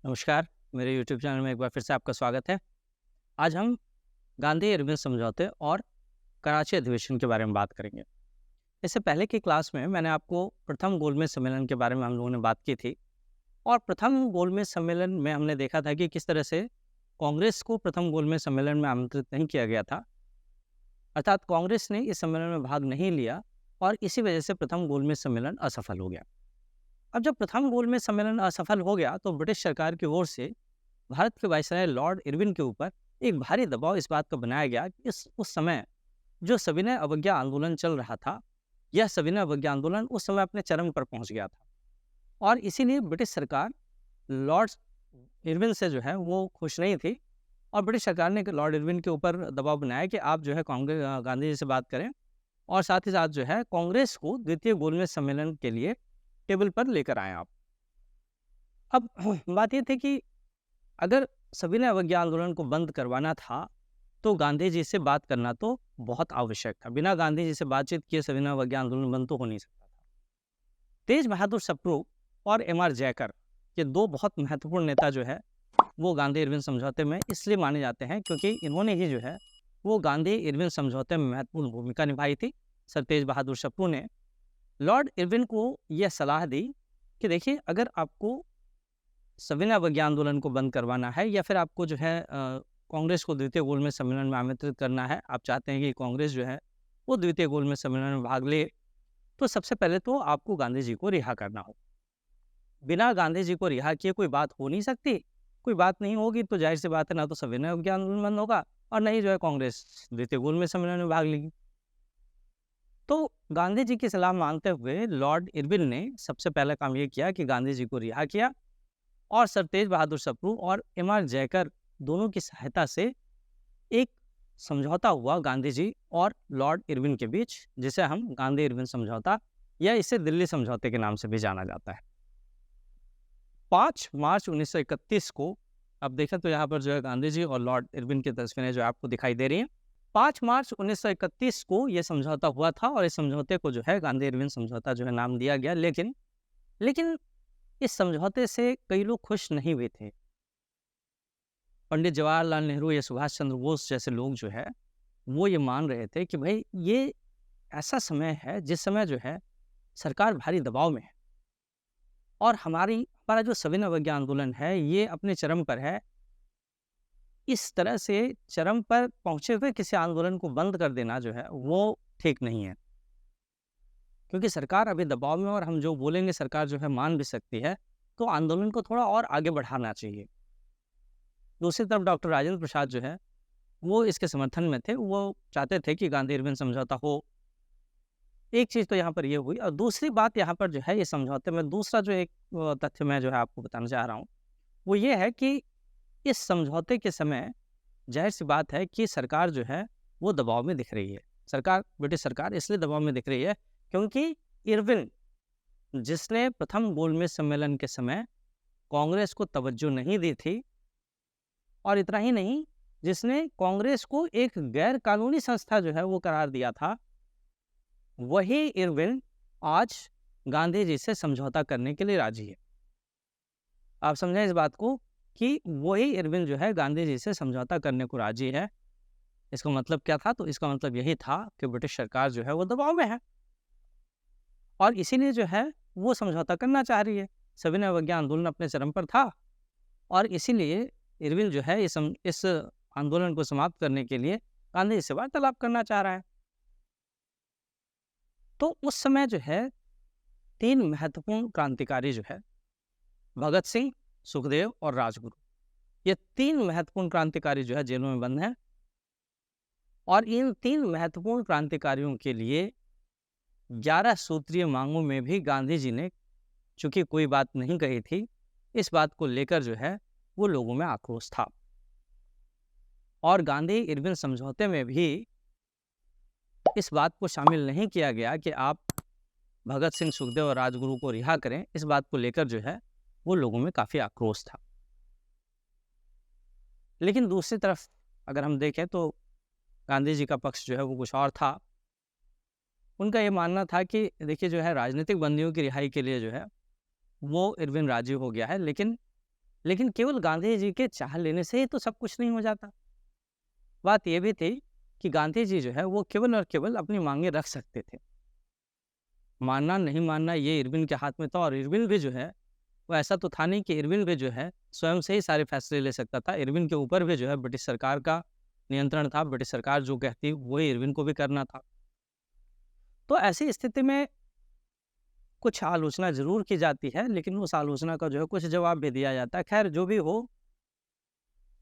नमस्कार, मेरे YouTube channel में एक बार फिर से आपका स्वागत है। आज हम गांधी-इरविन समझौते और कराची अधिवेशन के बारे में बात करेंगे। इससे पहले की क्लास में मैंने आपको प्रथम गोलमेज सम्मेलन के बारे में हम लोगों ने बात की थी और प्रथम गोलमेज सम्मेलन में हमने देखा था कि किस तरह से कांग्रेस को प्रथम गोलमेज सम्मेलन में आमंत्रित नहीं किया गया था। अर्थात कांग्रेस ने इस सम्मेलन में भाग नहीं लिया और इसी वजह से प्रथम गोलमेज सम्मेलन असफल हो गया। अब जब प्रथम गोलमेज सम्मेलन असफल हो गया तो ब्रिटिश सरकार की ओर से भारत के वायसराय लॉर्ड इरविन के ऊपर एक भारी दबाव इस बात का बनाया गया कि इस उस समय जो सविनय अवज्ञा आंदोलन चल रहा था, यह सविनय अवज्ञा आंदोलन उस समय अपने चरम पर पहुंच गया था और इसीलिए ब्रिटिश सरकार लॉर्ड इरविन से जो है वो खुश नहीं थी और ब्रिटिश सरकार ने लॉर्ड इरविन के ऊपर दबाव बनाया कि आप जो है कांग्रेस गांधी जी से बात करें और साथ ही साथ जो है कांग्रेस को द्वितीय गोलमेज सम्मेलन के लिए टेबल पर लेकर आए आप। अब बात ये थी कि अगर सविनय अवज्ञा आंदोलन को बंद करवाना था तो गांधी जी से बात करना तो बहुत आवश्यक था। बिना गांधी जी से बातचीत किए सविनय अवज्ञा आंदोलन बंद तो हो नहीं सकता था। तेज बहादुर सप्रू और एम.आर. जयकर, ये दो बहुत महत्वपूर्ण नेता जो है वो गांधी इरविन समझौते में इसलिए माने जाते हैं क्योंकि इन्होंने ही जो है वो गांधी इरविन समझौते में महत्वपूर्ण भूमिका निभाई थी। सर तेज बहादुर सप्रू ने लॉर्ड इरविन को यह सलाह दी कि देखिए, अगर आपको सविनय अवज्ञा आंदोलन को बंद करवाना है या फिर आपको जो है कांग्रेस को द्वितीय गोलमेज सम्मेलन में आमंत्रित करना है, आप चाहते हैं कि कांग्रेस जो है वो द्वितीय गोलमेज सम्मेलन में भाग ले, तो सबसे पहले तो आपको गांधी जी को रिहा करना हो। बिना गांधी जी को रिहा किए कोई बात हो नहीं सकती। कोई बात नहीं होगी तो जाहिर सी बात है, ना तो सविनय अवज्ञा आंदोलन बंद होगा और न ही जो है कांग्रेस द्वितीय गोलमेज सम्मेलन में भाग लेगी। तो गांधी जी की सलाह मानते हुए लॉर्ड इरविन ने सबसे पहला काम ये किया कि गांधी जी को रिहा किया और सर तेज बहादुर सप्रू और एम.आर. जयकर दोनों की सहायता से एक समझौता हुआ गांधी जी और लॉर्ड इरविन के बीच, जिसे हम गांधी इरविन समझौता या इसे दिल्ली समझौते के नाम से भी जाना जाता है। 5 मार्च 1931 को, अब देखें तो यहाँ पर जो है गांधी जी और लॉर्ड इरविन की तस्वीरें जो आपको दिखाई दे रही हैं। 5 मार्च 1931 को यह समझौता हुआ था और इस समझौते को जो है गांधी इरविन समझौता जो है नाम दिया गया। लेकिन इस समझौते से कई लोग खुश नहीं हुए थे। पंडित जवाहरलाल नेहरू या सुभाष चंद्र बोस जैसे लोग जो है वो ये मान रहे थे कि भाई ये ऐसा समय है जिस समय जो है सरकार भारी दबाव में है और हमारा जो सविनय अवज्ञा आंदोलन है ये अपने चरम पर है। इस तरह से चरम पर पहुंचे हुए किसी आंदोलन को बंद कर देना जो है वो ठीक नहीं है, क्योंकि सरकार अभी दबाव में और हम जो बोलेंगे सरकार जो है मान भी सकती है, तो आंदोलन को थोड़ा और आगे बढ़ाना चाहिए। दूसरी तरफ डॉक्टर राजेंद्र प्रसाद जो है वो इसके समर्थन में थे। वो चाहते थे कि गांधी इरविन समझौता हो। एक चीज़ तो यहाँ पर ये हुई और दूसरी बात यहाँ पर जो है ये समझौते में दूसरा जो एक तथ्य मैं जो है आपको बताना चाह रहा हूँ, वो ये है कि इस समझौते के समय जाहिर सी बात है कि सरकार जो है वो दबाव में दिख रही है। ब्रिटिश सरकार इसलिए दबाव में दिख रही है क्योंकि इरविन, जिसने प्रथम गोलमेज सम्मेलन के समय कांग्रेस को तवज्जो नहीं दी थी और इतना ही नहीं, जिसने कांग्रेस को एक गैर कानूनी संस्था जो है वो करार दिया था, वही इरविन आज गांधी जी से समझौता करने के लिए राजी है। आप समझें इस बात को कि वही इरविन जो है गांधी जी से समझौता करने को राजी है। इसका मतलब क्या था? तो इसका मतलब यही था कि ब्रिटिश सरकार जो है वो दबाव में है और इसीलिए जो है वो समझौता करना चाह रही है। सविनय अवज्ञा आंदोलन अपने चरम पर था और इसीलिए इरविन जो है इस आंदोलन को समाप्त करने के लिए गांधी जी से वार्तालाप करना चाह रहा है। तो उस समय जो है 3 महत्वपूर्ण क्रांतिकारी जो है भगत सिंह, सुखदेव और राजगुरु, ये 3 महत्वपूर्ण क्रांतिकारी जो है जेलों में बंद हैं और इन 3 महत्वपूर्ण क्रांतिकारियों के लिए 11 सूत्रीय मांगों में भी गांधी जी ने चूंकि कोई बात नहीं कही थी, इस बात को लेकर जो है वो लोगों में आक्रोश था और गांधी इरविन समझौते में भी इस बात को शामिल नहीं किया गया कि आप भगत सिंह, सुखदेव और राजगुरु को रिहा करें। इस बात को लेकर जो है वो लोगों में काफ़ी आक्रोश था। लेकिन दूसरी तरफ अगर हम देखें तो गांधी जी का पक्ष जो है वो कुछ और था। उनका ये मानना था कि देखिए जो है राजनीतिक बंदियों की रिहाई के लिए जो है वो इरविन राजी हो गया है, लेकिन लेकिन केवल गांधी जी के चाह लेने से ही तो सब कुछ नहीं हो जाता। बात ये भी थी कि गांधी जी जो है वो केवल और केवल अपनी मांगे रख सकते थे। मानना नहीं मानना ये इरविन के हाथ में था, और इरविन भी जो है वो ऐसा तो था नहीं कि इरविन भी जो है स्वयं से ही सारे फैसले ले सकता था। इरविन के ऊपर भी जो है ब्रिटिश सरकार का नियंत्रण था। ब्रिटिश सरकार जो कहती वही इरविन को भी करना था। तो ऐसी स्थिति में कुछ आलोचना ज़रूर की जाती है, लेकिन उस आलोचना का जो है कुछ जवाब भी दिया जाता है। ख़ैर जो भी हो,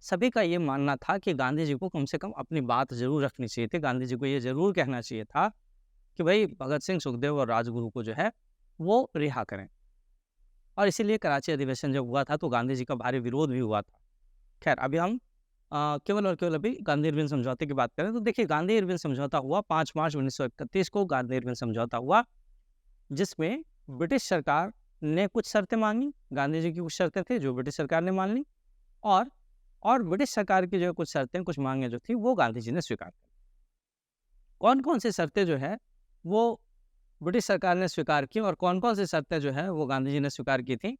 सभी का ये मानना था कि गांधी जी को कम से कम अपनी बात ज़रूर रखनी चाहिए थी। गांधी जी को ये ज़रूर कहना चाहिए था कि भई भगत सिंह, सुखदेव और राजगुरु को जो है वो रिहा करें। और इसीलिए कराची अधिवेशन जब हुआ था तो गांधी जी का भारी विरोध भी हुआ था। ख़ैर अभी हम केवल और केवल अभी गांधी-इरविन समझौते की बात करें तो देखिए, गांधी-इरविन समझौता हुआ 5 मार्च 1931 को गांधी-इरविन समझौता हुआ, जिसमें ब्रिटिश सरकार ने कुछ शर्तें मांगी। गांधी जी की कुछ शर्तें थी जो ब्रिटिश सरकार ने मान ली, और ब्रिटिश सरकार की जो कुछ शर्तें, कुछ मांगें जो थी वो गांधी जी ने स्वीकार की। कौन-कौन सी शर्तें जो है वो ब्रिटिश सरकार ने स्वीकार की और कौन-कौन सी शर्तें जो है वो गांधी जी ने स्वीकार की थी,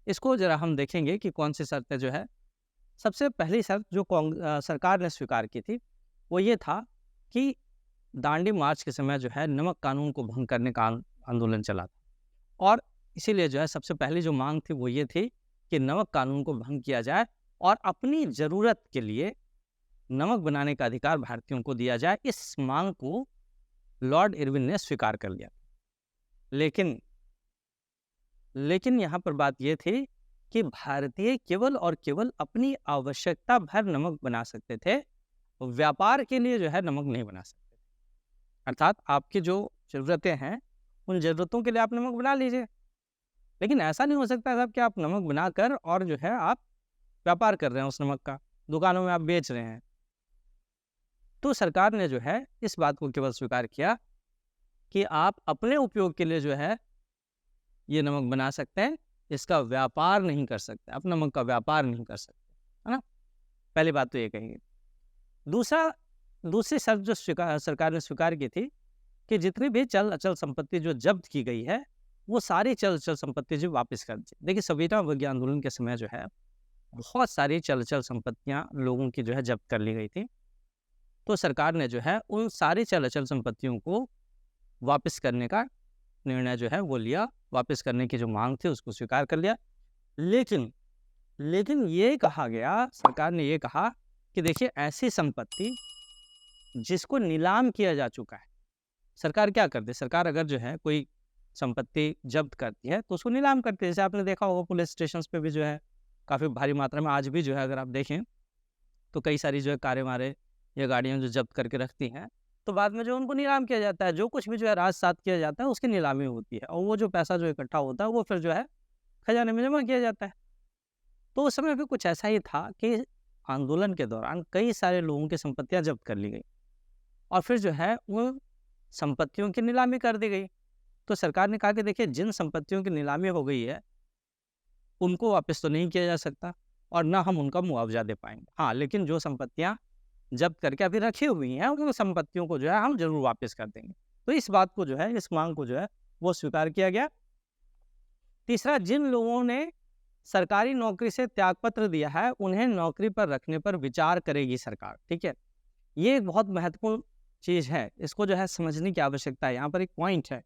इसको ज़रा हम देखेंगे कि कौन सी शर्तें जो है। सबसे पहली शर्त जो सरकार ने स्वीकार की थी, वो ये था कि दांडी मार्च के समय जो है नमक कानून को भंग करने का आंदोलन चला था, और इसीलिए जो है सबसे पहली जो मांग थी वो ये थी कि नमक कानून को भंग किया जाए और अपनी ज़रूरत के लिए नमक बनाने का अधिकार भारतीयों को दिया जाए। इस मांग को लॉर्ड इरविन ने स्वीकार कर लिया। लेकिन यहाँ पर बात ये थी कि भारतीय केवल और केवल अपनी आवश्यकता भर नमक बना सकते थे, व्यापार के लिए जो है नमक नहीं बना सकते। अर्थात आपकी जो ज़रूरतें हैं, उन ज़रूरतों के लिए आप नमक बना लीजिए, लेकिन ऐसा नहीं हो सकता साहब कि आप नमक बनाकर और जो है आप व्यापार कर रहे हैं उस नमक का, दुकानों में आप बेच रहे हैं। तो सरकार ने जो है इस बात को केवल स्वीकार किया कि आप अपने उपयोग के लिए जो है ये नमक बना सकते हैं, इसका व्यापार नहीं कर सकते। आप नमक का व्यापार नहीं कर सकते, है ना? पहली बात तो ये कही। दूसरी शर्त जो सरकार ने स्वीकार की थी कि जितनी भी चल अचल संपत्ति जो जब्त की गई है, वो सारी चल अचल संपत्ति जो वापस कर दी। देखिए, संविदा अवज्ञा आंदोलन के समय जो है बहुत सारी चल अचल संपत्तियां लोगों की जो है जब्त कर ली गई थी। तो सरकार ने जो है उन सारी चल अचल संपत्तियों को वापस करने का निर्णय जो है वो लिया। वापस करने की जो मांग थी उसको स्वीकार कर लिया। लेकिन ये कहा गया, सरकार ने ये कहा कि देखिए, ऐसी संपत्ति जिसको नीलाम किया जा चुका है, सरकार क्या करती है? सरकार अगर जो है कोई संपत्ति जब्त करती है तो उसको नीलाम करती है। जैसे आपने देखा होगा पुलिस स्टेशन पे भी जो है काफ़ी भारी मात्रा में आज भी जो है अगर आप देखें तो कई सारी जो है कारें वारें या गाड़ियाँ जो जब्त करके रखती हैं, तो बाद में जो उनको नीलाम किया जाता है। जो कुछ भी जो है रात-सात किया जाता है उसकी नीलामी होती है, और वो जो पैसा जो इकट्ठा होता है वो फिर जो है खजाने में जमा किया जाता है। तो उस समय भी कुछ ऐसा ही था कि आंदोलन के दौरान कई सारे लोगों की संपत्तियाँ जब्त कर ली गई और फिर जो है उन संपत्तियों की नीलामी कर दी गई। तो सरकार ने कहा कि देखिए, जिन संपत्तियों की नीलामी हो गई है उनको वापस तो नहीं किया जा सकता और ना हम उनका मुआवजा दे पाएंगे। हाँ, लेकिन जो संपत्तियाँ जब्त करके अभी रखी हुई हैं उन संपत्तियों को जो है हम जरूर वापस कर देंगे। तो इस बात को जो है, इस मांग को जो है वो स्वीकार किया गया। तीसरा, जिन लोगों ने सरकारी नौकरी से त्यागपत्र दिया है उन्हें नौकरी पर रखने पर विचार करेगी सरकार। ठीक है, ये एक बहुत महत्वपूर्ण चीज़ है, इसको जो है समझने की आवश्यकता है। यहाँ पर एक पॉइंट है।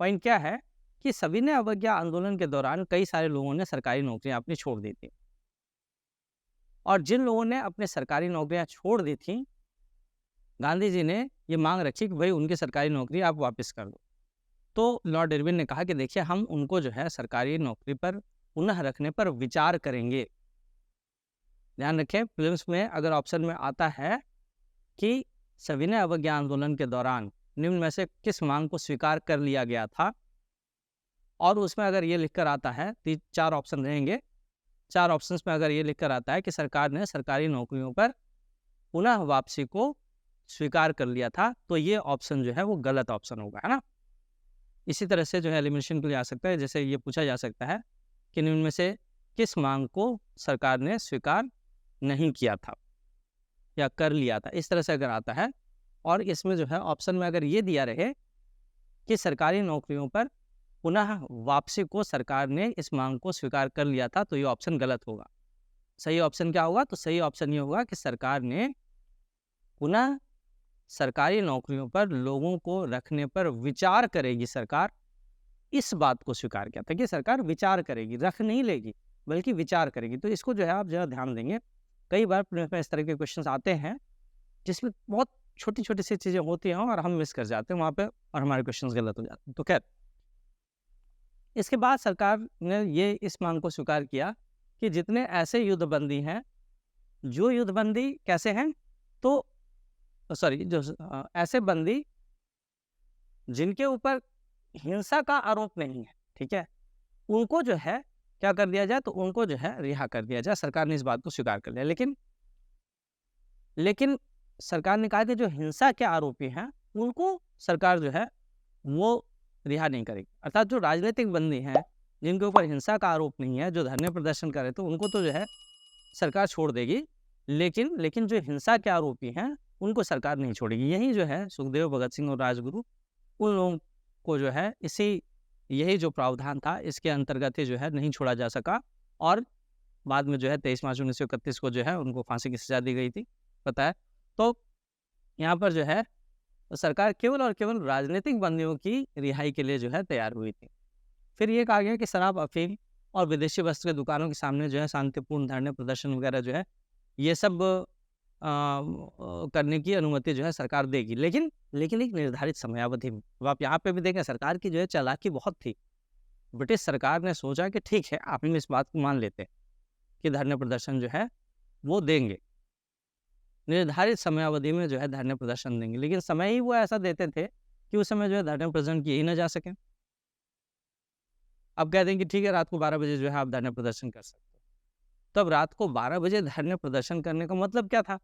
पॉइंट क्या है कि सविनय अवज्ञा आंदोलन के दौरान कई सारे लोगों ने सरकारी नौकरियां अपनी छोड़ दी थी, और जिन लोगों ने अपने सरकारी नौकरियां छोड़ दी थी, गांधी जी ने ये मांग रखी कि भाई उनकी सरकारी नौकरी आप वापस कर दो। तो लॉर्ड इरविन ने कहा कि देखिए, हम उनको जो है सरकारी नौकरी पर पुनः रखने पर विचार करेंगे। ध्यान रखें, फिल्म्स में अगर ऑप्शन में आता है कि सविनय अवज्ञा आंदोलन के दौरान निम्न में से किस मांग को स्वीकार कर लिया गया था, और उसमें अगर ये लिखकर आता है, 4 ऑप्शन रहेंगे, 4 ऑप्शंस में अगर ये लिखकर आता है कि सरकार ने सरकारी नौकरियों पर पुनः वापसी को स्वीकार कर लिया था, तो ये ऑप्शन जो है वो गलत ऑप्शन होगा, है ना? इसी तरह से जो है एलिमिनेशन के लिए आ सकता है। जैसे ये पूछा जा सकता है कि निम्न में से किस मांग को सरकार ने स्वीकार नहीं किया था या कर लिया था, इस तरह से अगर आता है, और इसमें जो है ऑप्शन में अगर ये दिया रहे कि सरकारी नौकरियों पर पुनः वापसी को सरकार ने इस मांग को स्वीकार कर लिया था, तो ये ऑप्शन गलत होगा। सही ऑप्शन क्या होगा? तो सही ऑप्शन ये होगा कि सरकार ने पुनः सरकारी नौकरियों पर लोगों को रखने पर विचार करेगी सरकार, इस बात को स्वीकार किया था कि सरकार विचार करेगी, रख नहीं लेगी बल्कि विचार करेगी। तो इसको जो है आप ज़रा ध्यान देंगे। कई बार प्रीलिम्स में इस तरह के क्वेश्चंस आते हैं जिसमें बहुत छोटी-छोटी सी चीज़ें होती हैं और हम मिस कर जाते हैं वहाँ पे और हमारे क्वेश्चंस गलत हो जाते हैं। तो खैर, इसके बाद सरकार ने ये इस मांग को स्वीकार किया कि जितने ऐसे युद्धबंदी हैं, जो युद्धबंदी कैसे हैं? तो सॉरी ऐसे बंदी जिनके ऊपर हिंसा का आरोप नहीं है, ठीक है? उनको जो है क्या कर दिया जाए? तो उनको जो है रिहा कर दिया जाए। सरकार ने इस बात को स्वीकार कर लिया। लेकिन सरकार ने कहा कि जो हिंसा के आरोपी हैं, उनको सरकार जो है वो रिहा नहीं करेगी। अर्थात जो राजनीतिक बंदी हैं, जिनके ऊपर हिंसा का आरोप नहीं है, जो धरने प्रदर्शन कर रहे थे, उनको तो जो है सरकार छोड़ देगी। लेकिन जो हिंसा के आरोपी हैं, उनको सरकार नहीं छोड़ेगी। यही जो है सुखदेव, भगत सिंह और राजगुरु, उन लोगों को जो है यही जो प्रावधान था, इसके अंतर्गत ही जो है नहीं छोड़ा जा सका और बाद में जो है 23 मार्च 1931 को जो है उनको फांसी की सजा दी गई थी, पता है। तो यहाँ पर जो है सरकार केवल और केवल राजनीतिक बंदियों की रिहाई के लिए जो है तैयार हुई थी। फिर ये कहा गया कि शराब, अफीम और विदेशी वस्त्र की दुकानों के सामने जो है शांतिपूर्ण धरने प्रदर्शन वगैरह जो है ये सब करने की अनुमति जो है सरकार देगी, लेकिन एक निर्धारित समयावधि में। अब आप यहाँ पे भी देखें, सरकार की जो है चालाकी बहुत थी। ब्रिटिश सरकार ने सोचा कि ठीक है, आप इस बात को मान लेते हैं कि धरने प्रदर्शन जो है वो देंगे, निर्धारित समयावधि में जो है धरने प्रदर्शन देंगे, लेकिन समय ही वो ऐसा देते थे कि उस समय जो है धरने प्रदर्शन किए ही ना जा सके। अब कहते हैं कि ठीक है, रात को 12 बजे जो है आप धरने प्रदर्शन कर सकते हो। तब रात को 12 बजे धरने प्रदर्शन करने का मतलब क्या था?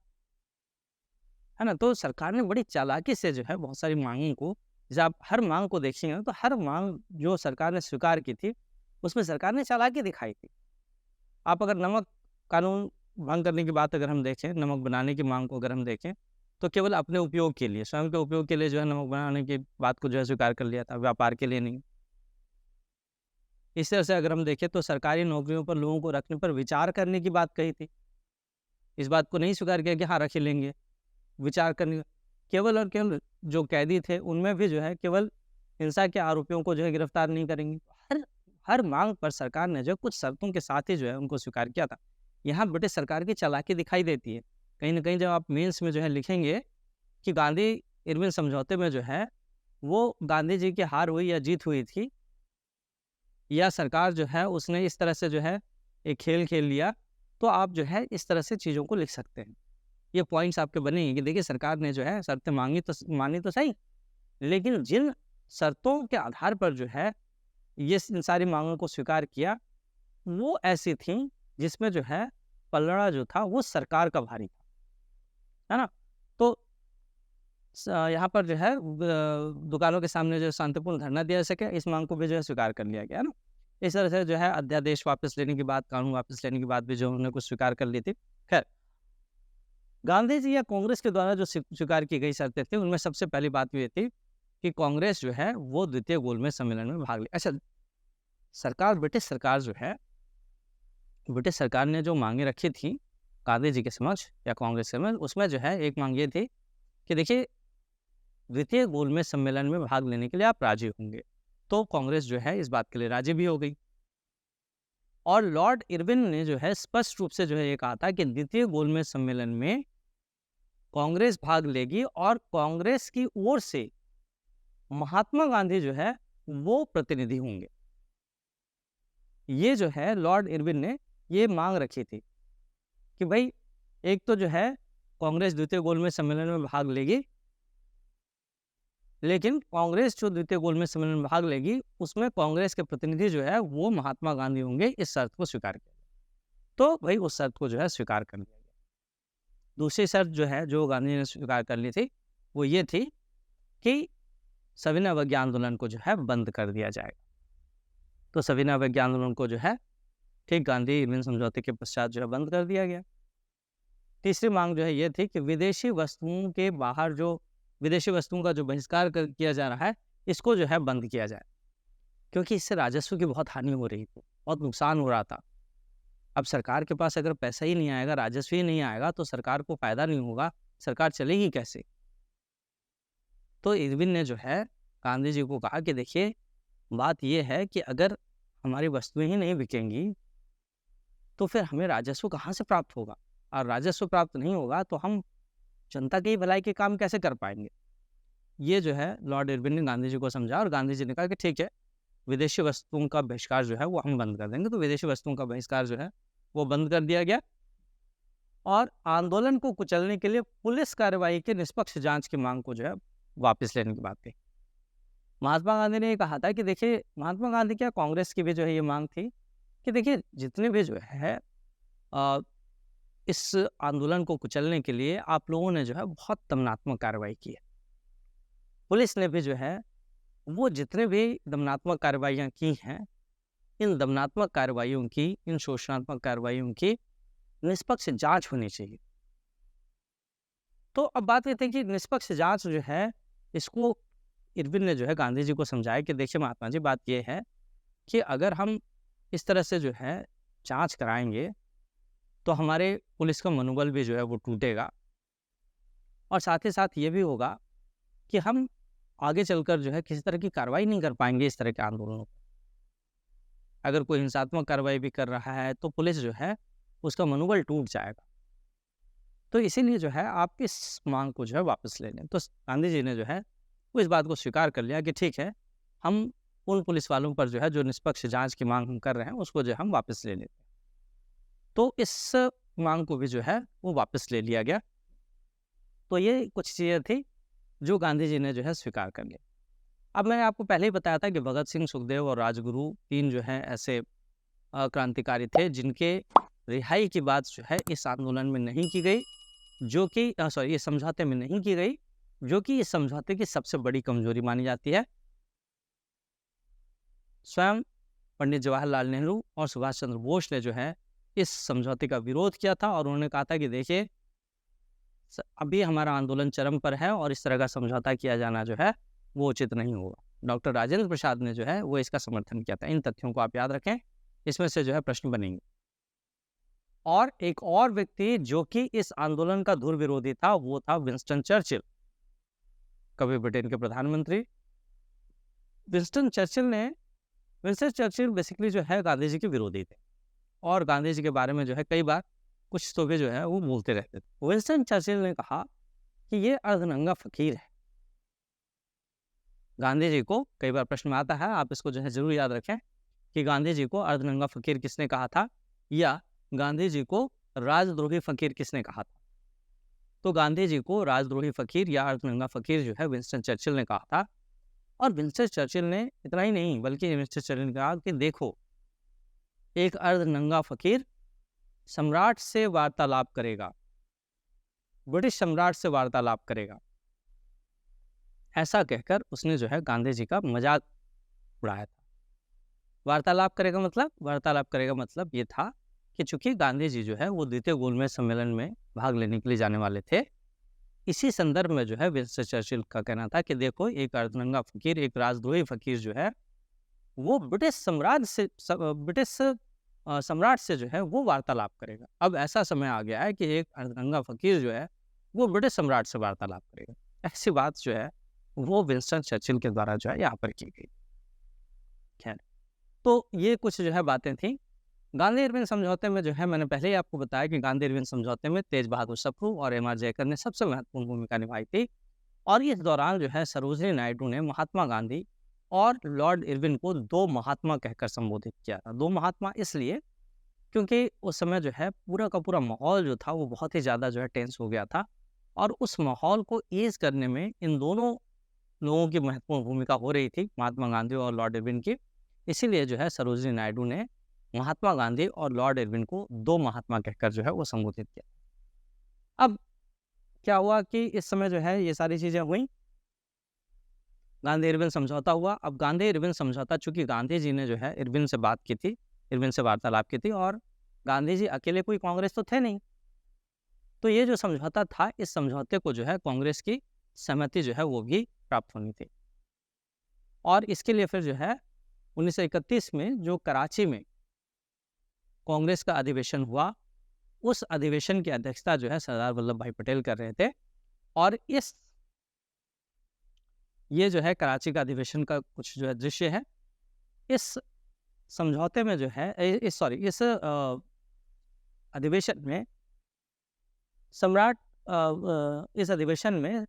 है ना? तो सरकार ने बड़ी चालाकी से जो है बहुत सारी मांगों को, जब आप हर मांग को देखेंगे ना, तो हर मांग जो सरकार ने स्वीकार की थी, उसमें सरकार ने चालाकी दिखाई थी। आप अगर नमक कानून भंग करने की बात अगर हम देखें, नमक बनाने की मांग को अगर हम देखें, तो केवल अपने उपयोग के लिए, स्वयं के उपयोग के लिए जो है नमक बनाने की बात को जो है स्वीकार कर लिया था, व्यापार के लिए नहीं। इस तरह से अगर हम देखें तो सरकारी नौकरियों पर लोगों को रखने पर विचार करने की बात कही थी। इस बात को नहीं स्वीकार किया कि हाँ, रख ही लेंगे, विचार करने। केवल और केवल जो कैदी थे, उनमें भी जो है केवल हिंसा के आरोपियों को जो है गिरफ्तार नहीं करेंगे। हर मांग पर सरकार ने जो कुछ शर्तों के साथ ही जो है उनको स्वीकार किया था। यहाँ ब्रिटिश सरकार की चालाकी दिखाई देती है। कहीं न कहीं जब आप मेंस में जो है लिखेंगे कि गांधी-इरविन समझौते में जो है वो गांधी जी की हार हुई या जीत हुई थी, या सरकार जो है उसने इस तरह से जो है एक खेल खेल लिया, तो आप जो है इस तरह से चीज़ों को लिख सकते हैं। ये पॉइंट्स आपके बनेंगे कि देखिए, सरकार ने जो है शर्तें मानी तो सही, लेकिन जिन शर्तों के आधार पर जो है ये इन सारी मांगों को स्वीकार किया, वो ऐसी थी जिसमें जो है पलड़ा जो था वो सरकार का भारी था, है ना? तो यहाँ पर जो है दुकानों के सामने जो शांतिपूर्ण धरना दिया जा सके, इस मांग को भी जो है स्वीकार कर लिया गया, है ना? इस तरह से जो है अध्यादेश वापस लेने की बात, कानून वापस लेने की बात भी जो उन्होंने कुछ स्वीकार कर ली थी। खैर, गांधी जी या कांग्रेस के द्वारा जो स्वीकार की गई शर्तें थी, उनमें सबसे पहली बात ये थी कि कांग्रेस जो है वो द्वितीय गोलमेज सम्मेलन में भाग ले। अच्छा, ब्रिटिश सरकार ने जो मांगे रखी थी गांधी जी के समक्ष या कांग्रेस के समक्ष, उसमें जो है एक मांग ये थी कि देखिए, द्वितीय गोलमेज सम्मेलन में भाग लेने के लिए आप राजी होंगे। तो कांग्रेस जो है इस बात के लिए राजी भी हो गई, और लॉर्ड इरविन ने जो है स्पष्ट रूप से जो है ये कहा था कि द्वितीय गोलमेज सम्मेलन में कांग्रेस भाग लेगी और कांग्रेस की ओर से महात्मा गांधी जो है वो प्रतिनिधि होंगे। ये जो है लॉर्ड इरविन ने ये मांग रखी थी कि भाई, एक तो जो है कांग्रेस द्वितीय गोलमेज सम्मेलन में भाग लेगी, लेकिन कांग्रेस जो द्वितीय गोलमेज सम्मेलन में भाग लेगी उसमें कांग्रेस के प्रतिनिधि जो है वो महात्मा गांधी होंगे। इस शर्त को स्वीकार किया, तो भाई उस शर्त को जो है स्वीकार कर लिया गया। दूसरी शर्त जो है जो गांधी ने स्वीकार कर ली थी, वो ये थी कि सविनय अवज्ञा आंदोलन को जो है बंद कर दिया जाएगा। तो सविनय अवज्ञा आंदोलन को जो है ठीक गांधी-इरविन समझौते के पश्चात जो है बंद कर दिया गया। तीसरी मांग जो है ये थी कि विदेशी वस्तुओं का जो बहिष्कार किया जा रहा है, इसको जो है बंद किया जाए। क्योंकि इससे राजस्व की बहुत हानि हो रही थी, बहुत नुकसान हो रहा था। अब सरकार के पास अगर पैसा ही नहीं आएगा, राजस्व ही नहीं आएगा, तो सरकार को फ़ायदा नहीं होगा, सरकार चलेगी कैसे? तो इरविन ने जो है गांधी जी को कहा कि देखिए, बात ये है कि अगर हमारी वस्तुएँ ही नहीं बिकेंगी, तो फिर हमें राजस्व कहाँ से प्राप्त होगा? और राजस्व प्राप्त नहीं होगा तो हम जनता की भलाई के काम कैसे कर पाएँगे? ये जो है लॉर्ड इरविन ने गांधी जी को समझाया और गांधी जी ने कहा कि ठीक है, विदेशी वस्तुओं का बहिष्कार जो है वो हम बंद कर देंगे। तो विदेशी वस्तुओं का बहिष्कार जो है वो बंद कर दिया गया और आंदोलन को कुचलने के लिए पुलिस कार्रवाई के निष्पक्ष जांच की मांग को जो है वापस लेने की बात कही। महात्मा गांधी ने ये कहा था कि देखिए, महात्मा गांधी क्या, कांग्रेस की भी जो है ये मांग थी कि देखिए, जितने भी जो है अ, इस आंदोलन को कुचलने के लिए आप लोगों ने जो है बहुत दमनात्मक कार्रवाई की है। पुलिस ने भी जो है वो जितने भी दमनात्मक कार्रवाइयाँ की हैं, इन दमनात्मक कार्रवाइयों की, इन शोषणात्मक कार्रवाइयों की निष्पक्ष जांच होनी चाहिए। तो अब बात ये थी कि निष्पक्ष जांच जो है, इसको इरविन ने जो है गांधी जी को समझाया कि देखिए महात्मा जी, बात ये है कि अगर हम इस तरह से जो है जांच कराएंगे, तो हमारे पुलिस का मनोबल भी जो है वो टूटेगा और साथ ही साथ ये भी होगा कि हम आगे चलकर जो है किसी तरह की कार्रवाई नहीं कर पाएंगे इस तरह के आंदोलनों पर। अगर कोई हिंसात्मक कार्रवाई भी कर रहा है तो पुलिस जो है उसका मनोबल टूट जाएगा। तो इसीलिए जो है आप इस मांग को जो है वापस ले लें। तो गांधी जी ने जो है वो इस बात को स्वीकार कर लिया कि ठीक है, हम उन पुलिस वालों पर जो है जो निष्पक्ष जांच की मांग हम कर रहे हैं उसको जो है हम वापस ले लेते हैं। तो इस मांग को भी जो है वो वापस ले लिया गया। तो ये कुछ चीज़ें थी जो गांधी जी ने जो है स्वीकार कर लिया। अब मैंने आपको पहले ही बताया था कि भगत सिंह, सुखदेव और राजगुरु 3 जो हैं ऐसे क्रांतिकारी थे जिनके रिहाई की बात जो है इस आंदोलन में नहीं की गई, जो कि सॉरी, इस समझौते में नहीं की गई, जो कि इस समझौते की सबसे बड़ी कमजोरी मानी जाती है। स्वयं पंडित जवाहरलाल नेहरू और सुभाष चंद्र बोस ने जो है इस समझौते का विरोध किया था और उन्होंने कहा था कि देखिए, अभी हमारा आंदोलन चरम पर है और इस तरह का समझौता किया जाना जो है वो उचित नहीं होगा। डॉक्टर राजेंद्र प्रसाद ने जो है वो इसका समर्थन किया था। इन तथ्यों को आप याद रखें, इसमें से जो है प्रश्न बनेंगे। और एक और व्यक्ति जो कि इस आंदोलन का धुर विरोधी था, वो था विंस्टन चर्चिल, कभी ब्रिटेन के प्रधानमंत्री। विंस्टन चर्चिल बेसिकली जो है गांधी जी के विरोधी थे और गांधी जी के बारे में जो है कई बार कुछ तो भी जो है वो बोलते रहते थे। विंस्टन चर्चिल ने कहा कि ये अर्धनंगा फकीर है। गांधी जी को कई बार प्रश्न में आता है, आप इसको जो है जरूर याद रखें कि गांधी जी को अर्धनंगा फकीर किसने कहा था या गांधी जी को राजद्रोही फकीर किसने कहा था। तो गांधी जी को राजद्रोही फकीर या अर्धनंगा फकीर जो है विंस्टन चर्चिल ने कहा था। और विंस्टन चर्चिल ने इतना ही नहीं बल्कि विंस्टन चर्चिल ने कहा कि देखो, एक अर्धनंगा फकीर सम्राट से वार्तालाप करेगा, ब्रिटिश सम्राट से वार्तालाप करेगा। ऐसा कहकर उसने जो है गांधी जी का मजाक उड़ाया था। वार्तालाप करेगा मतलब ये था कि चूंकि गांधी जी जो है वो द्वितीय गोलमेज सम्मेलन में भाग लेने के लिए जाने वाले थे, इसी संदर्भ में जो है विंस्टन चर्चिल का कहना था कि देखो, एक अर्धनंगा फकीर, एक राजद्रोही फकीर जो है वो ब्रिटिश सम्राट से जो है वो वार्तालाप करेगा। अब ऐसा समय आ गया है कि एक अर्धनंगा फकीर जो है वो ब्रिटिश सम्राट से वार्तालाप करेगा। ऐसी बात जो है वो विंस्टन चर्चिल के द्वारा जो है यहाँ पर की गई। खैर, तो ये कुछ जो है बातें थी। गांधी इरविन समझौते में जो है मैंने पहले ही आपको बताया कि गांधी इरविन समझौते में तेज बहादुर सप्रू और एम आर जयकर ने सबसे महत्वपूर्ण भूमिका निभाई थी। और इस दौरान जो है सरोजिनी नायडू ने महात्मा गांधी और लॉर्ड इरविन को 2 महात्मा कहकर संबोधित किया था। 2 महात्मा इसलिए क्योंकि उस समय जो है पूरा का पूरा माहौल जो था वो बहुत ही ज़्यादा जो है टेंस हो गया था और उस माहौल को ईज करने में इन दोनों लोगों की महत्वपूर्ण भूमिका हो रही थी, महात्मा गांधी और लॉर्ड इरविन की। इसीलिए जो है सरोजिनी नायडू ने महात्मा गांधी और लॉर्ड इरविन को 2 महात्मा कहकर जो है वो संबोधित किया। अब क्या हुआ कि इस समय जो है ये सारी चीज़ें हुई, गांधी इरविन समझौता हुआ। अब गांधी इरविन समझौता, चूंकि गांधी जी ने जो है इरविन से बात की थी, इरविन से वार्तालाप की थी और गांधी जी अकेले कोई कांग्रेस तो थे नहीं, तो ये जो समझौता था, इस समझौते को जो है कांग्रेस की सहमति जो है वो भी प्राप्त होनी थी। और इसके लिए फिर जो है 1931 में जो कराची में कांग्रेस का अधिवेशन हुआ, उस अधिवेशन की अध्यक्षता जो है सरदार वल्लभ भाई पटेल कर रहे थे। और ये जो है कराची का अधिवेशन का कुछ जो है दृश्य है। इस समझौते में जो है इस अधिवेशन में इस अधिवेशन में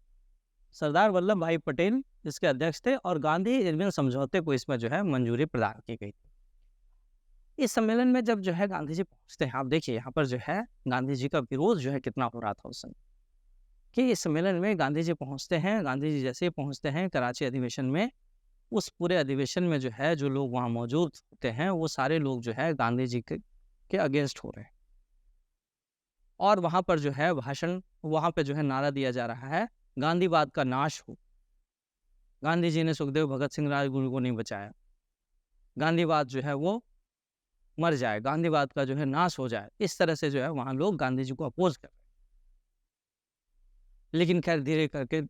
सरदार वल्लभ भाई पटेल इसके अध्यक्ष थे और गांधी इरविन समझौते को इसमें जो है मंजूरी प्रदान की गई थी। इस सम्मेलन में जब जो है गांधी जी पहुंचते हैं, आप देखिए यहाँ पर जो है गांधी जी का विरोध जो है कितना हो रहा था उस समय कि इस सम्मेलन में गांधी जी पहुंचते हैं। गांधी जी जैसे ही पहुंचते हैं कराची अधिवेशन में, उस पूरे अधिवेशन में जो है जो लोग वहाँ मौजूद होते हैं वो सारे लोग जो है गांधी जी के अगेंस्ट हो रहे हैं। और वहाँ पर जो है वहाँ पे जो है नारा दिया जा रहा है, गांधीवाद का नाश हो। गांधी जी ने सुखदेव भगत सिंह राजगुरु को नहीं बचाया, गांधीवाद जो है वो मर जाए, गांधीवाद का जो है नाश हो जाए। इस तरह से जो है वहाँ लोग गांधी जी को अपोज कर रहे हैं। लेकिन खैर धीरे करके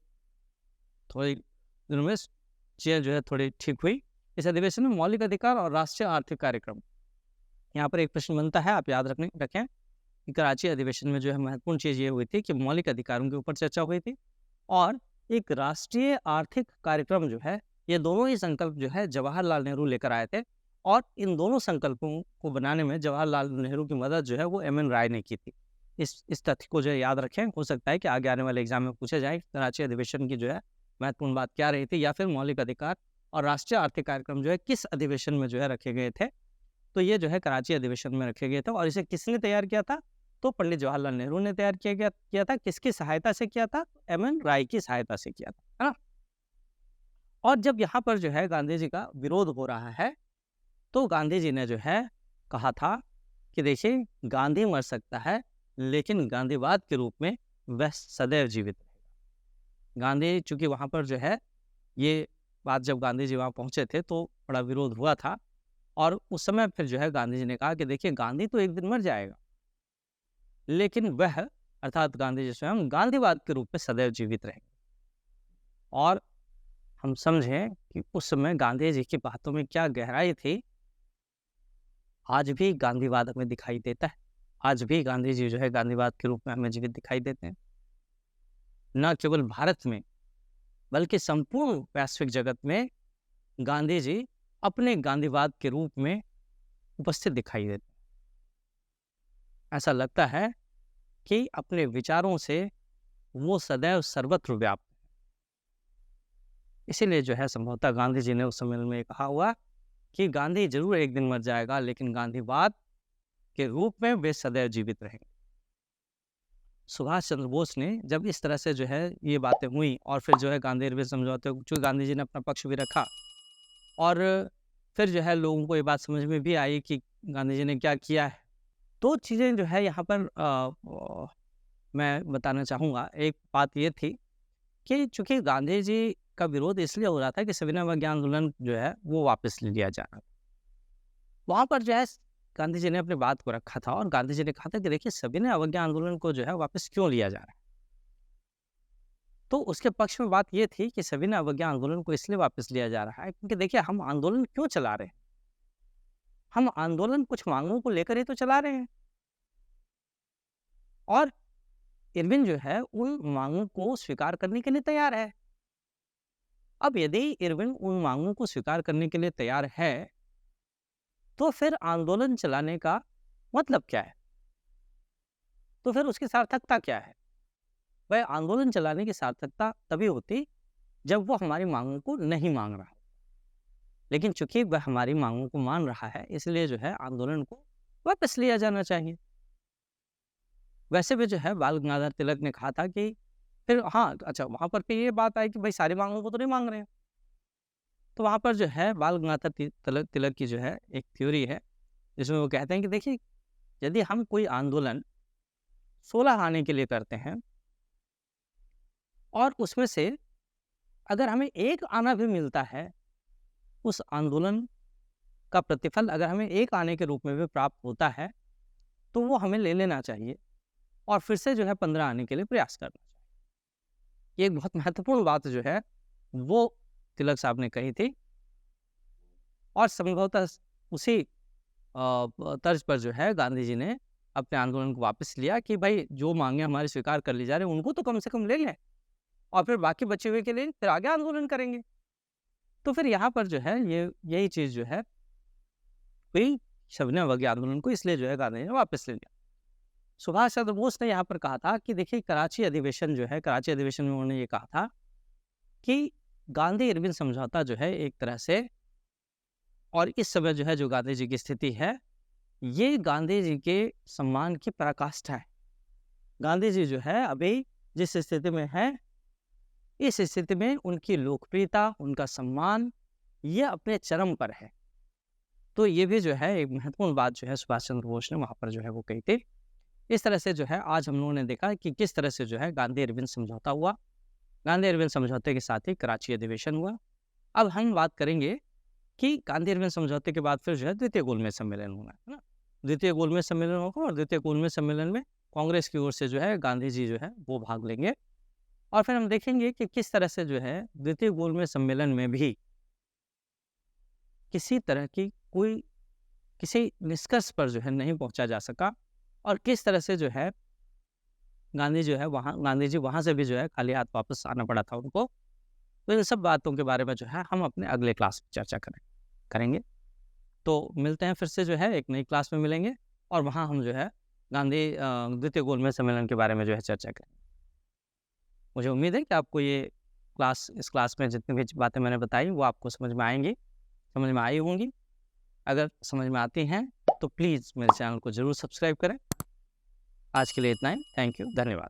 थोड़ी दिनों में चीज़ें जो है थोड़ी ठीक हुई। इस अधिवेशन में मौलिक अधिकार और राष्ट्रीय आर्थिक कार्यक्रम, यहाँ पर एक प्रश्न बनता है, आप याद रखें कि कराची अधिवेशन में जो है महत्वपूर्ण चीज़ ये हुई थी कि मौलिक अधिकारों के ऊपर चर्चा हुई थी और एक राष्ट्रीय आर्थिक कार्यक्रम जो है, ये दोनों ही संकल्प जो है जवाहरलाल नेहरू लेकर आए थे। और इन दोनों संकल्पों को बनाने में जवाहरलाल नेहरू की मदद जो है वो एम एन राय ने की थी। इस तथ्य को जो है याद रखें। हो सकता है कि आगे आने वाले एग्जाम में पूछा जाए कराची अधिवेशन की जो है महत्वपूर्ण बात क्या रही थी, या फिर मौलिक अधिकार और राष्ट्रीय आर्थिक कार्यक्रम जो है किस अधिवेशन में जो है रखे गए थे। तो ये जो है कराची अधिवेशन में रखे गए थे और इसे किसने तैयार किया था? तो पंडित जवाहरलाल नेहरू ने तैयार किया था। किसकी सहायता से किया था? एम एन राय की सहायता से किया था, है ना। और जब यहाँ पर जो है गांधी जी का विरोध हो रहा है तो गांधी जी ने जो है कहा था कि देखिए गांधी मर सकता है लेकिन गांधीवाद के रूप में वह सदैव जीवित रहेगा। गांधी चूंकि वहाँ पर जो है ये बात जब गांधी जी वहाँ पहुँचे थे तो बड़ा विरोध हुआ था और उस समय फिर जो है गांधी जी ने कहा कि देखिए गांधी तो एक दिन मर जाएगा लेकिन वह अर्थात गांधी जी स्वयं गांधीवाद के रूप में सदैव जीवित रहेंगे। और हम समझें कि उस समय गांधी जी की बातों में क्या गहराई थी, आज भी गांधीवाद हमें दिखाई देता है। आज भी गांधी जी जो है गांधीवाद के रूप में हमें जीवित दिखाई देते हैं। न केवल भारत में बल्कि संपूर्ण वैश्विक जगत में गांधी जी अपने गांधीवाद के रूप में उपस्थित दिखाई देते हैं। ऐसा लगता है कि अपने विचारों से वो सदैव सर्वत्र व्याप्त है। इसीलिए जो है संभवतः गांधी जी ने उस सम्मेलन में कहा हुआ कि गांधी जरूर एक दिन मर जाएगा लेकिन गांधीवाद के रूप में वे सदैव जीवित रहेंगे। सुभाष चंद्र बोस ने जब इस तरह से जो है ये बातें हुई और फिर जो है गांधी इरविन समझौते, चूँकि गांधी जी ने अपना पक्ष भी रखा और फिर जो है लोगों को ये बात समझ में भी आई कि गांधी जी ने क्या किया है। दो चीज़ें जो है यहाँ पर मैं बताना चाहूँगा। एक बात ये थी कि चूँकि गांधी जी का विरोध इसलिए हो रहा था कि सविनय अवज्ञा आंदोलन जो है वो वापस ले लिया जाना। वहाँ पर जो है गांधी जी ने अपनी बात को रखा था और गांधी जी ने कहा था कि देखिए सविनय अवज्ञा आंदोलन को जो है वापस क्यों लिया जा रहा है। तो उसके पक्ष में बात ये थी कि सविनय अवज्ञा आंदोलन को इसलिए वापस लिया जा रहा है क्योंकि देखिए हम आंदोलन क्यों चला रहे हैं, हम आंदोलन कुछ मांगों को लेकर ही तो चला रहे हैं। और इरविन जो है उन मांगों को स्वीकार करने के लिए तैयार है। अब यदि इरविन उन मांगों को स्वीकार करने के लिए तैयार है तो फिर आंदोलन चलाने का मतलब क्या है, तो फिर उसकी सार्थकता क्या है? वह आंदोलन चलाने की सार्थकता तभी होती जब वो हमारी मांगों को नहीं मांग रहा। लेकिन चूंकि वह हमारी मांगों को मान रहा है इसलिए जो है आंदोलन को वापस लिया जाना चाहिए। वैसे भी जो है बाल गंगाधर तिलक ने कहा था कि फिर अच्छा वहाँ पर फिर ये बात आई कि भाई सारी मांगों को तो नहीं मांग रहे हैं। तो वहाँ पर जो है बाल गंगाधर तिलक की जो है एक थ्योरी है जिसमें वो कहते हैं कि देखिए यदि हम कोई आंदोलन 16 आने के लिए करते हैं और उसमें से अगर हमें एक आना भी मिलता है, उस आंदोलन का प्रतिफल अगर हमें एक आने के रूप में भी प्राप्त होता है तो वो हमें ले लेना चाहिए और फिर से जो है 15 आने के लिए प्रयास करना चाहिए। ये एक बहुत महत्वपूर्ण बात जो है वो तिलक साहब ने कही थी। और संभवतः उसी तर्ज पर जो है गांधी जी ने अपने आंदोलन को वापस लिया कि भाई जो मांगे हमारी स्वीकार कर ली जा रही उनको तो कम से कम ले लें और फिर बाकी बचे हुए के लिए फिर आगे आंदोलन करेंगे। तो फिर यहाँ पर जो है यही चीज़ जो है हुई, सविनय अवज्ञा आंदोलन को इसलिए जो है गांधी जी ने वापस ले लिया। सुभाष चंद्र बोस ने यहाँ पर कहा था कि देखिए कराची अधिवेशन जो है, कराची अधिवेशन में उन्होंने ये कहा था कि गांधी इरविन समझौता जो है एक तरह से, और इस समय जो है जो गांधी जी की स्थिति है, ये गांधी जी के सम्मान की पराकाष्ठा है। गांधी जी जो है अभी जिस स्थिति में है, इस स्थिति में उनकी लोकप्रियता, उनका सम्मान, ये अपने चरम पर है। तो ये भी जो है एक महत्वपूर्ण बात जो है सुभाष चंद्र बोस ने वहाँ पर जो है वो कही थी। इस तरह से जो है आज हम लोगों ने देखा कि किस तरह से जो है गांधी इरविन समझौता हुआ। गांधी इरविन समझौते के साथ ही कराची अधिवेशन हुआ। अब हम बात करेंगे कि गांधी इरविन समझौते के बाद फिर जो है द्वितीय गोलमेज सम्मेलन होना है ना। द्वितीय गोलमेज सम्मेलन होगा और द्वितीय गोलमेज सम्मेलन में कांग्रेस की ओर से जो है गांधी जी जो है वो भाग लेंगे और फिर हम देखेंगे कि किस तरह से जो है द्वितीय गोलमेज सम्मेलन में भी किसी तरह की किसी निष्कर्ष पर जो है नहीं पहुंचा जा सका और किस तरह से जो है गांधी जी वहां से भी जो है खाली हाथ वापस आना पड़ा था उनको। तो इन सब बातों के बारे में जो है हम अपने अगले क्लास में चर्चा करेंगे। तो मिलते हैं फिर से जो है एक नई क्लास में मिलेंगे और वहाँ हम जो है गांधी द्वितीय गोलमेज सम्मेलन के बारे में जो है चर्चा करेंगे। मुझे उम्मीद है कि आपको इस क्लास में जितनी भी बातें मैंने बताई वो आपको समझ में आई होंगी। अगर समझ में आती हैं तो प्लीज़ मेरे चैनल को ज़रूर सब्सक्राइब करें। आज के लिए इतना ही। थैंक यू, धन्यवाद।